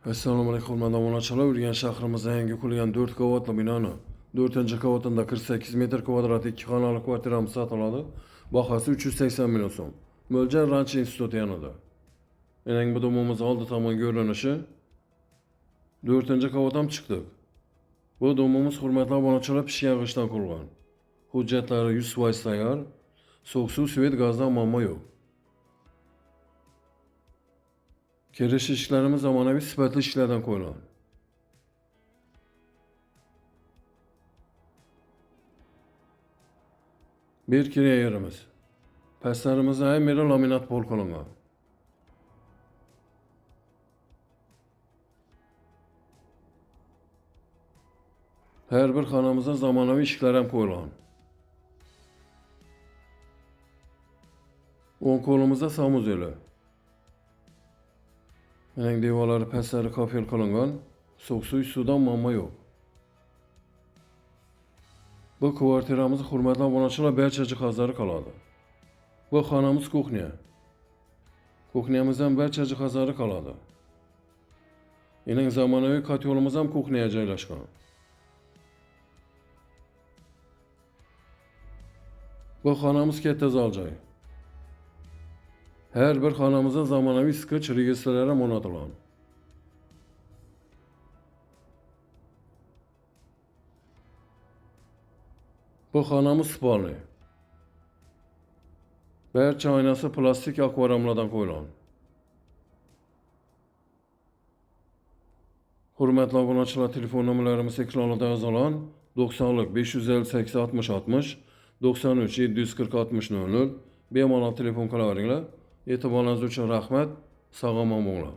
Assalomu alaykum, obunachilar. Urganch shahrimizda yangi qurilgan 4 qavatli binoni 4-qavatida 48 metr kvadrat 2 xonali kvartiramiz sotiladi. Bahosi 380 million so'm. Mo'ljal Ranch instituti yanida. Endi bu domimiz oldi tomon ko'rinishi 4-qavat ham chiqdik. Bu domimiz hurmatli obunachilar pishgan g'ishtdan qurilgan. Hujjatlari 100% tayyor. So'q suv, svet, gazdan muammo yo'q. Kirish ishlarimiz zamonaviy sifatli ishlardan qo'yilgan. Bir kiriya yerimiz. Pastlarimizda ham meri laminat pol qilingan. Her bir xonamizda zamonaviy eshiklar ham qo'yilgan. O'ng qo'limizda sanuzeli. Mening devorlari pastlari kafel qilingan, so'q suv, suvdan muammo yo'q. Bu kvartiramiz hurmatli obunachilar barcha jihozlari qoladi. Bu xonamiz kuxnya. Kuxnyamizdan barcha jihozlari qoladi. Mening zamonaviy kotyolimiz ham kuxnyaga joylashgan. Bu xonamiz katta zal joy. Her bir xonamizda zamonaviy iskich registrlari o'rnatilgan. Bu xonamiz spalni. Barcha oynasi plastik akvariumlardan qo'yilgan. Hurmatli obunachilar, telefon nomerlarimiz ekranda yozilgan. 90lik 558 60 60, 93 740 60 00. Bemalol telefon qilaveringlar. E'tiboringiz uchun rahmat. Sog' omon bo'linglar.